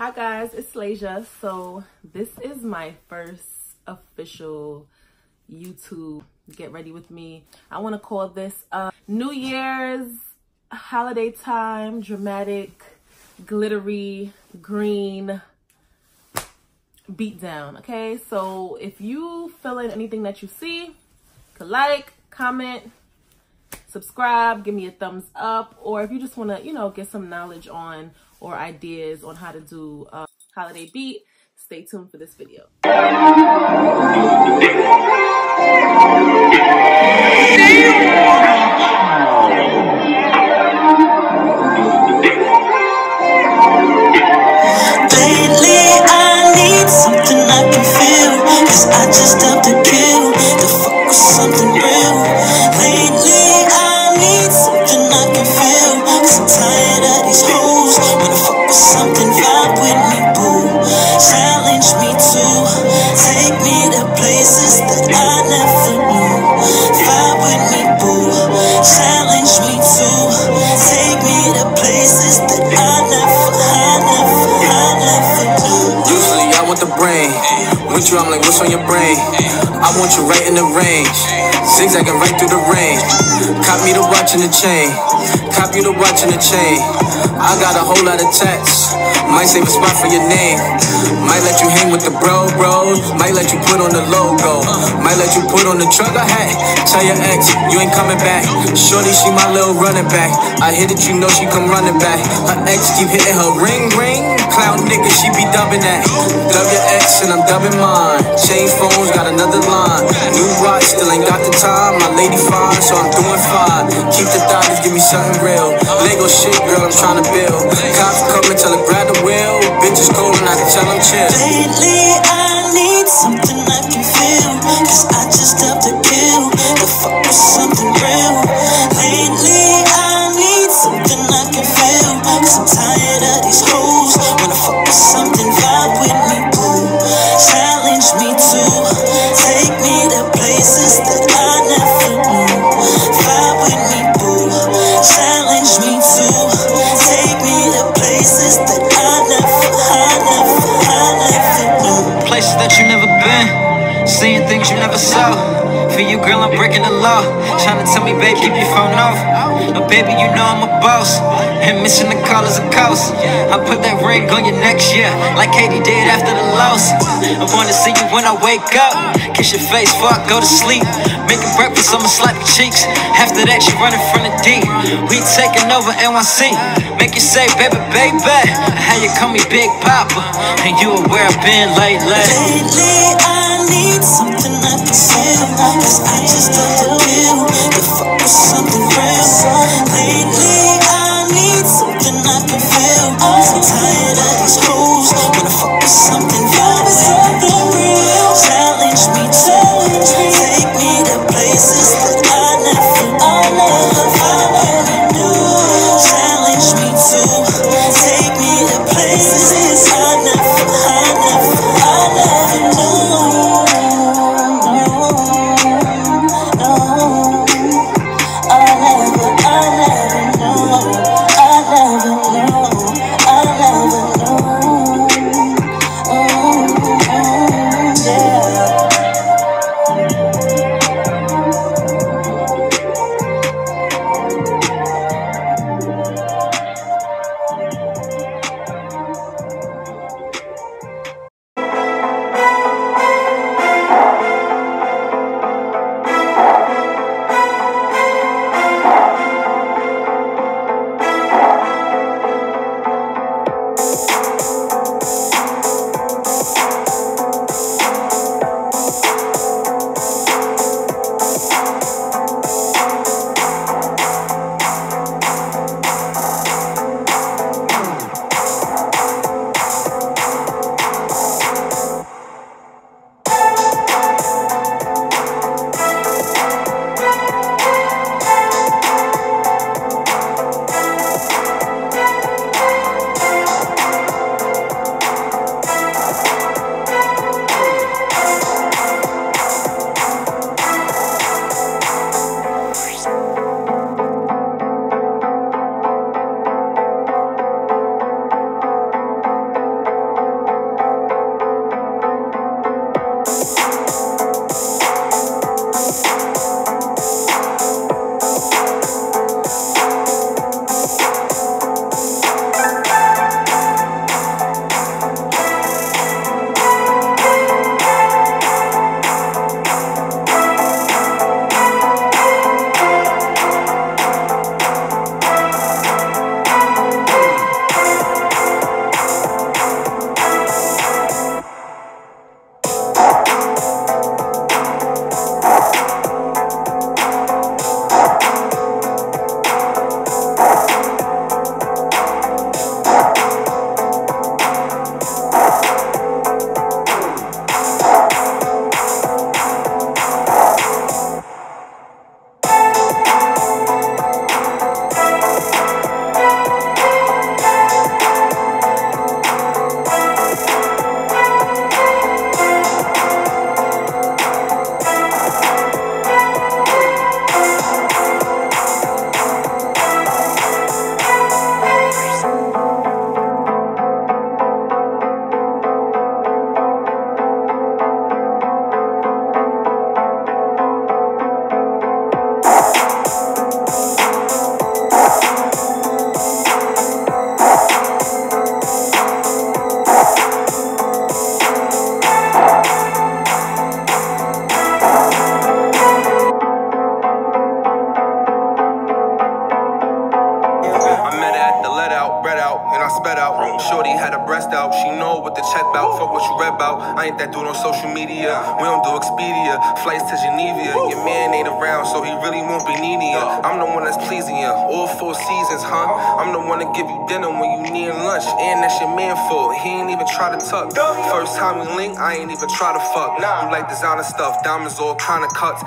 Hi guys, it's Slasia. So this is my first official YouTube get ready with me. I want to call this New Year's holiday time dramatic glittery green beatdown. Okay, so if you feeling anything that you see, you could like, comment, subscribe, give me a thumbs up, or if you just want to, you know, get some knowledge on or ideas on how to do a holiday beat, stay tuned for this video. Lately I need something I can feel, 'cause I just have to kill to fuck with something real. Lately I need something I can feel, 'cause I'm tired of these hoes. Wanna fuck with something, vibe with me, boo. Challenge me to take me to places that I never knew. Vibe with me, boo. Challenge me to take me to places that I never Usually I want the brain. With you I'm like, what's on your brain? I want you right in the range, zigzagging right through the rain. Cop me the watch and the chain, cop you the watch and the chain. I got a whole lot of tats, might save a spot for your name. Might let you hang with the bros, might let you put on the logo, might let you put on the trucker hat. Tell your ex, you ain't coming back. Shorty, she my little running back. I hit it, you know she come running back. Her ex keep hitting her ring. Clown nigga, she be dubbing that. Dub your ex and I'm dubbing mine. Change phones, got another line. New watch, still ain't got the time. My lady fine, so I'm doing fine. Keep the dollars, give me something real. Lego shit, girl, I'm trying to build. Cops coming, tell her grab the wheel. Bitches cold and I can tell them chill. Lately I need something I can feel, 'cause I just have to kill to fuck with something real. Lately I need something I can feel, 'cause I'm tired of these hoes. Wanna fuck with something, vibe with me, boo. Challenge me to take me to places that I never knew. Vibe with me, boo. Challenge me to take me to places that I never knew. Places that you never been, seeing things you never saw. For you, girl, I'm breaking the law. Trying to tell me, babe, keep your phone off. But baby, you know I'm a boss, and missing the call is a cost. I put that ring on your neck, yeah, like Katie did after the loss. I wanna see you when I wake up, kiss your face before I go to sleep. Making breakfast, I'ma slap your cheeks. After that, you running from the D. We taking over NYC. Make you say, baby, baby. How you call me Big Papa, and you are where I've been lately. Lately I need something I can feel, 'cause I just have to kill to fuck with something real. Lately I need something I can feel, 'cause I'm tired of these hoes. Wanna fuck with something, vibe with something real. Challenge me to take me to places that I never vibe with me, new. Challenge me to take me to places I never knew. had her breast out. She know what the check bout, fuck what you read about. I ain't that dude on social media. We don't do Expedia, flights to Geneva. Your man ain't around, so he really won't be needing you. I'm the one that's pleasing you, all 4 seasons, huh? I'm the one to give you dinner when you need lunch, and that's your man fault. He ain't even try to tuck. First time we link, I ain't even try to fuck. You like designer stuff, diamonds all kind of cuts.